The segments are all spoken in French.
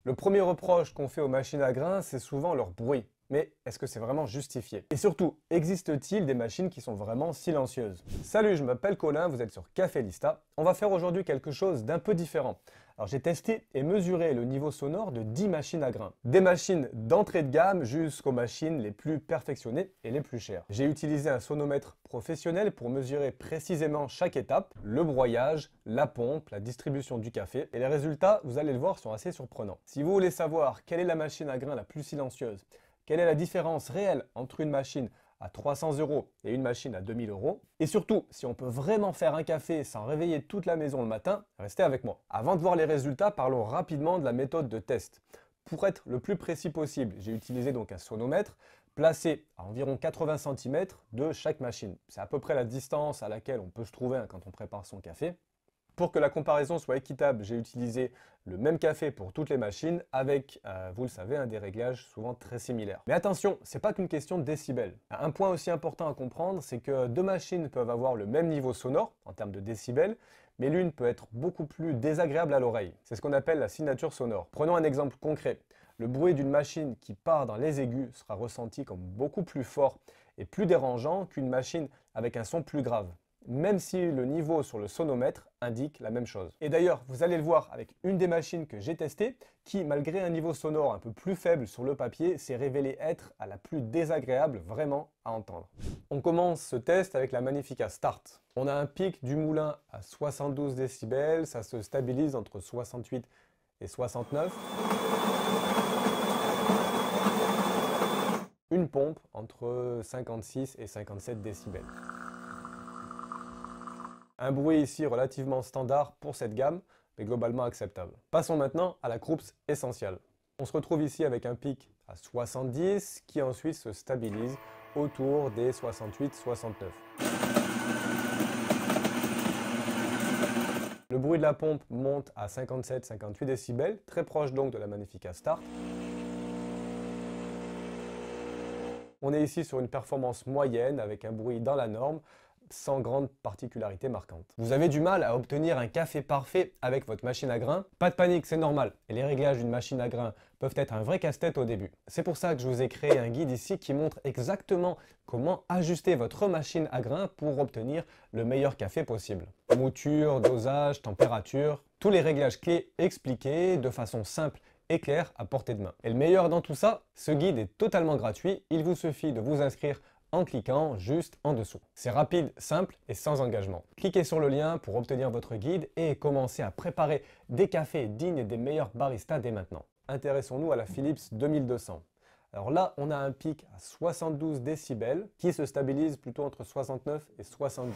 Le premier reproche qu'on fait aux machines à grains, c'est souvent leur bruit. Mais est-ce que c'est vraiment justifié? Et surtout, existe-t-il des machines qui sont vraiment silencieuses? Salut, je m'appelle Colin, vous êtes sur Cafélista. On va faire aujourd'hui quelque chose d'un peu différent. Alors j'ai testé et mesuré le niveau sonore de 10 machines à grains. Des machines d'entrée de gamme jusqu'aux machines les plus perfectionnées et les plus chères. J'ai utilisé un sonomètre professionnel pour mesurer précisément chaque étape, le broyage, la pompe, la distribution du café. Et les résultats, vous allez le voir, sont assez surprenants. Si vous voulez savoir quelle est la machine à grains la plus silencieuse, quelle est la différence réelle entre une machine à 300 € et une machine à 2000 €? Et surtout, si on peut vraiment faire un café sans réveiller toute la maison le matin, restez avec moi. Avant de voir les résultats, parlons rapidement de la méthode de test. Pour être le plus précis possible, j'ai utilisé donc un sonomètre placé à environ 80 cm de chaque machine. C'est à peu près la distance à laquelle on peut se trouver quand on prépare son café. Pour que la comparaison soit équitable, j'ai utilisé le même café pour toutes les machines avec, vous le savez, des réglages souvent très similaires. Mais attention, c'est pas qu'une question de décibels. Un point aussi important à comprendre, c'est que deux machines peuvent avoir le même niveau sonore en termes de décibels, mais l'une peut être beaucoup plus désagréable à l'oreille. C'est ce qu'on appelle la signature sonore. Prenons un exemple concret. Le bruit d'une machine qui part dans les aigus sera ressenti comme beaucoup plus fort et plus dérangeant qu'une machine avec un son plus grave, même si le niveau sur le sonomètre indique la même chose. Et d'ailleurs, vous allez le voir avec une des machines que j'ai testées, qui, malgré un niveau sonore un peu plus faible sur le papier, s'est révélée être à la plus désagréable vraiment à entendre. On commence ce test avec la Magnifica Start. On a un pic du moulin à 72 décibels, ça se stabilise entre 68 et 69. Une pompe entre 56 et 57 décibels. Un bruit ici relativement standard pour cette gamme, mais globalement acceptable. Passons maintenant à la Krups Essential. On se retrouve ici avec un pic à 70 qui ensuite se stabilise autour des 68-69. Le bruit de la pompe monte à 57-58 décibels, très proche donc de la Magnifica Start. On est ici sur une performance moyenne avec un bruit dans la norme, sans grande particularité marquante. Vous avez du mal à obtenir un café parfait avec votre machine à grains? Pas de panique, c'est normal. Et les réglages d'une machine à grains peuvent être un vrai casse-tête au début. C'est pour ça que je vous ai créé un guide ici qui montre exactement comment ajuster votre machine à grains pour obtenir le meilleur café possible. Mouture, dosage, température, tous les réglages clés expliqués de façon simple et claire à portée de main. Et le meilleur dans tout ça, ce guide est totalement gratuit. Il vous suffit de vous inscrire en cliquant juste en dessous. C'est rapide, simple et sans engagement. Cliquez sur le lien pour obtenir votre guide et commencez à préparer des cafés dignes des meilleurs baristas dès maintenant. Intéressons-nous à la Philips 2200. Alors là, on a un pic à 72 décibels qui se stabilise plutôt entre 69 et 70.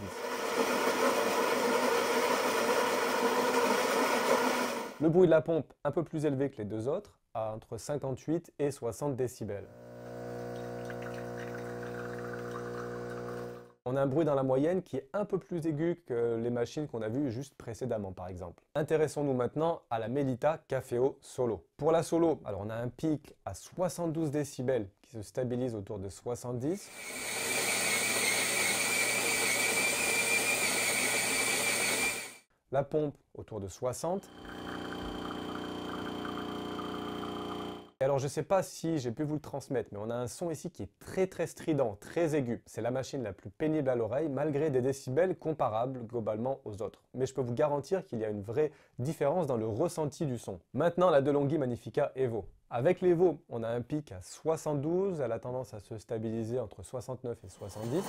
Le bruit de la pompe un peu plus élevé que les deux autres, à entre 58 et 60 décibels. On a un bruit dans la moyenne qui est un peu plus aigu que les machines qu'on a vues juste précédemment par exemple. Intéressons-nous maintenant à la Melita Caféo Solo. Pour la Solo, alors on a un pic à 72 décibels qui se stabilise autour de 70. La pompe autour de 60. Et alors je ne sais pas si j'ai pu vous le transmettre, mais on a un son ici qui est très strident, très aigu. C'est la machine la plus pénible à l'oreille, malgré des décibels comparables globalement aux autres. Mais je peux vous garantir qu'il y a une vraie différence dans le ressenti du son. Maintenant la DeLonghi Magnifica Evo. Avec l'Evo, on a un pic à 72, elle a tendance à se stabiliser entre 69 et 70.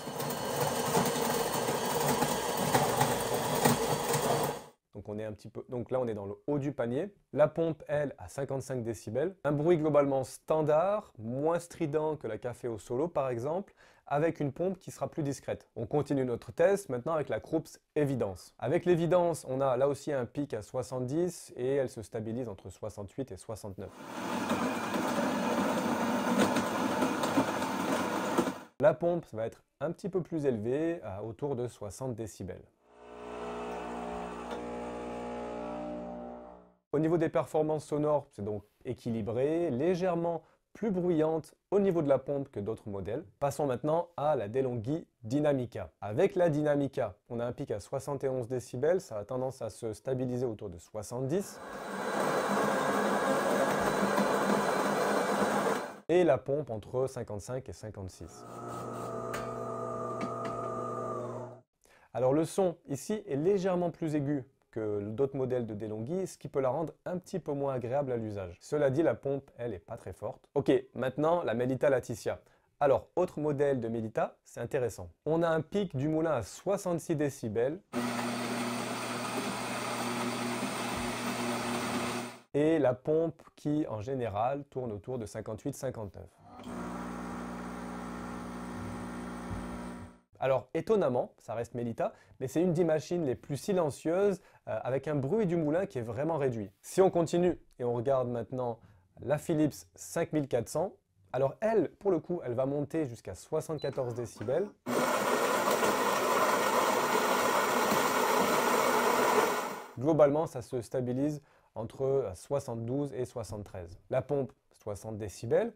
Donc là, on est dans le haut du panier. La pompe, elle, à 55 décibels. Un bruit globalement standard, moins strident que la Caféo Solo, par exemple, avec une pompe qui sera plus discrète. On continue notre test maintenant avec la Krups Evidence. Avec l'Evidence, on a là aussi un pic à 70 et elle se stabilise entre 68 et 69. La pompe va être un petit peu plus élevée, à autour de 60 décibels. Au niveau des performances sonores, c'est donc équilibré, légèrement plus bruyante au niveau de la pompe que d'autres modèles. Passons maintenant à la DeLonghi Dynamica. Avec la Dynamica, on a un pic à 71 décibels, ça a tendance à se stabiliser autour de 70. et la pompe entre 55 et 56. Alors le son ici est légèrement plus aigu que d'autres modèles de DeLonghi, ce qui peut la rendre un petit peu moins agréable à l'usage. Cela dit, la pompe, elle, est pas très forte. Ok, maintenant la Melita Laticia. Alors, autre modèle de Melita, c'est intéressant. On a un pic du moulin à 66 décibels. Et la pompe qui, en général, tourne autour de 58-59. Alors, étonnamment, ça reste Melita, mais c'est une des machines les plus silencieuses, avec un bruit du moulin qui est vraiment réduit. Si on continue et on regarde maintenant la Philips 5400, alors elle, pour le coup, elle va monter jusqu'à 74 décibels. Globalement, ça se stabilise entre 72 et 73. La pompe, 60 décibels.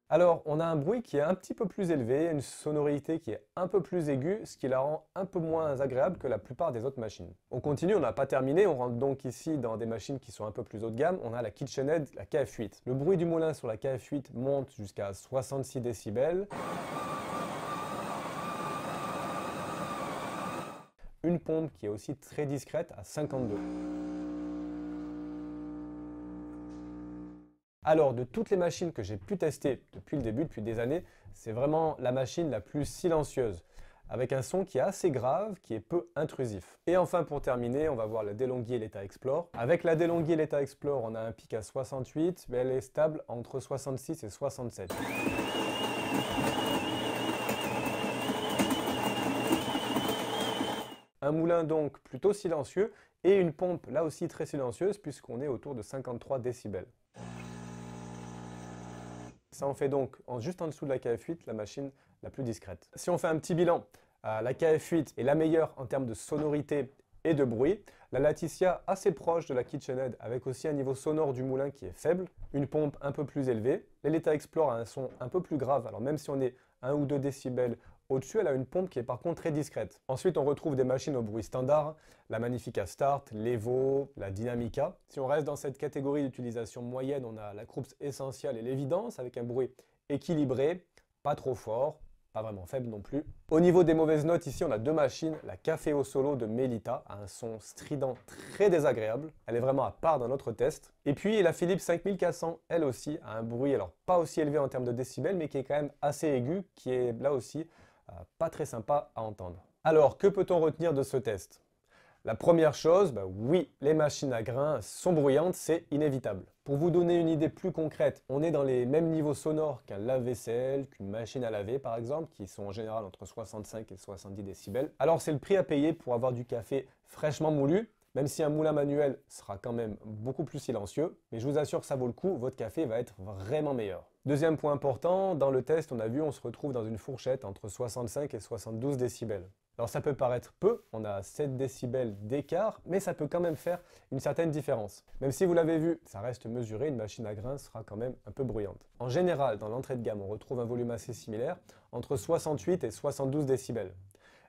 Alors, on a un bruit qui est un petit peu plus élevé, une sonorité qui est un peu plus aiguë, ce qui la rend un peu moins agréable que la plupart des autres machines. On continue, on n'a pas terminé, on rentre donc ici dans des machines qui sont un peu plus haut de gamme. On a la KitchenAid, la KF8. Le bruit du moulin sur la KF8 monte jusqu'à 66 décibels. Une pompe qui est aussi très discrète à 52. Alors, de toutes les machines que j'ai pu tester depuis le début, depuis des années, c'est vraiment la machine la plus silencieuse, avec un son qui est assez grave, qui est peu intrusif. Et enfin, pour terminer, on va voir la DeLonghi Eletta Explore. Avec la DeLonghi Eletta Explore, on a un pic à 68, mais elle est stable entre 66 et 67. Un moulin donc plutôt silencieux et une pompe là aussi très silencieuse puisqu'on est autour de 53 décibels. Ça en fait donc, juste en dessous de la KF8, la machine la plus discrète. Si on fait un petit bilan, la KF8 est la meilleure en termes de sonorité et de bruit. La Laticia assez proche de la KitchenAid avec aussi un niveau sonore du moulin qui est faible. Une pompe un peu plus élevée. L'Eletta Explore a un son un peu plus grave, alors même si on est 1 ou 2 décibels au-dessus, elle a une pompe qui est par contre très discrète. Ensuite, on retrouve des machines au bruit standard, la Magnifica Start, l'Evo, la Dynamica. Si on reste dans cette catégorie d'utilisation moyenne, on a la Krups Essential et l'Evidence avec un bruit équilibré, pas trop fort, pas vraiment faible non plus. Au niveau des mauvaises notes, ici, on a deux machines. La Caféo Solo de Melita a un son strident très désagréable. Elle est vraiment à part dans notre test. Et puis la Philips 5400, elle aussi, a un bruit, alors pas aussi élevé en termes de décibels, mais qui est quand même assez aigu, qui est là aussi pas très sympa à entendre. Alors, que peut-on retenir de ce test? La première chose, oui, les machines à grains sont bruyantes, c'est inévitable. Pour vous donner une idée plus concrète, on est dans les mêmes niveaux sonores qu'un lave-vaisselle, qu'une machine à laver par exemple, qui sont en général entre 65 et 70 décibels. Alors c'est le prix à payer pour avoir du café fraîchement moulu, même si un moulin manuel sera quand même beaucoup plus silencieux, mais je vous assure que ça vaut le coup, votre café va être vraiment meilleur. Deuxième point important, dans le test, on a vu, on se retrouve dans une fourchette entre 65 et 72 décibels. Alors ça peut paraître peu, on a 7 décibels d'écart, mais ça peut quand même faire une certaine différence. Même si vous l'avez vu, ça reste mesuré, une machine à grains sera quand même un peu bruyante. En général, dans l'entrée de gamme, on retrouve un volume assez similaire, entre 68 et 72 décibels.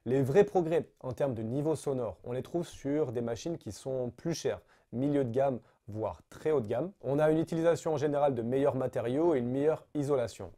Les vrais progrès en termes de niveau sonore, on les trouve sur des machines qui sont plus chères, milieu de gamme, voire très haut de gamme. On a une utilisation en général de meilleurs matériaux et une meilleure isolation.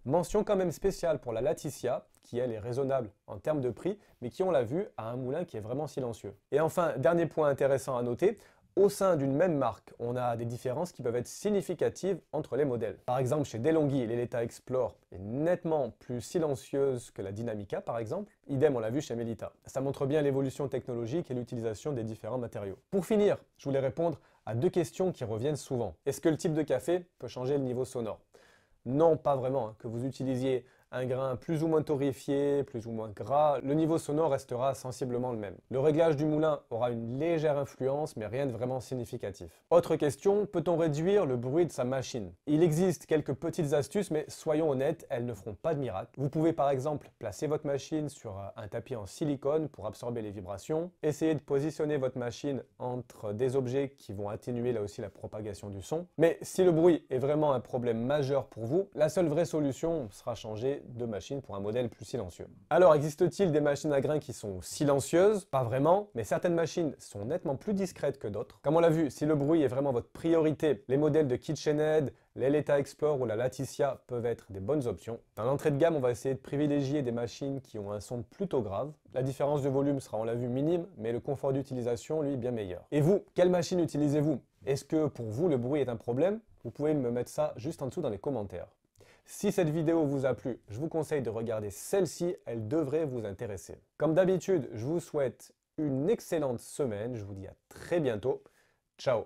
Mention quand même spéciale pour la Laticia, qui elle est raisonnable en termes de prix, mais qui on l'a vu a un moulin qui est vraiment silencieux. Et enfin, dernier point intéressant à noter, au sein d'une même marque, on a des différences qui peuvent être significatives entre les modèles. Par exemple, chez DeLonghi, l'Eletta Explore est nettement plus silencieuse que la Dynamica, par exemple. Idem, on l'a vu chez Melita. Ça montre bien l'évolution technologique et l'utilisation des différents matériaux. Pour finir, je voulais répondre à deux questions qui reviennent souvent. Est-ce que le type de café peut changer le niveau sonore? Non, pas vraiment. Que vous utilisiez un grain plus ou moins torréfié, plus ou moins gras, le niveau sonore restera sensiblement le même. Le réglage du moulin aura une légère influence, mais rien de vraiment significatif. Autre question, peut-on réduire le bruit de sa machine? Il existe quelques petites astuces, mais soyons honnêtes, elles ne feront pas de miracle. Vous pouvez par exemple placer votre machine sur un tapis en silicone pour absorber les vibrations, essayer de positionner votre machine entre des objets qui vont atténuer là aussi la propagation du son. Mais si le bruit est vraiment un problème majeur pour vous, la seule vraie solution sera changer de machines pour un modèle plus silencieux. Alors, existe-t-il des machines à grains qui sont silencieuses? Pas vraiment, mais certaines machines sont nettement plus discrètes que d'autres. Comme on l'a vu, si le bruit est vraiment votre priorité, les modèles de KitchenAid, l'Eleta Explore ou la Laticia peuvent être des bonnes options. Dans l'entrée de gamme, on va essayer de privilégier des machines qui ont un son plutôt grave. La différence de volume sera, on l'a vu, minime, mais le confort d'utilisation, lui, bien meilleur. Et vous, quelle machine utilisez-vous? Est-ce que pour vous, le bruit est un problème? Vous pouvez me mettre ça juste en dessous dans les commentaires. Si cette vidéo vous a plu, je vous conseille de regarder celle-ci, elle devrait vous intéresser. Comme d'habitude, je vous souhaite une excellente semaine, je vous dis à très bientôt. Ciao!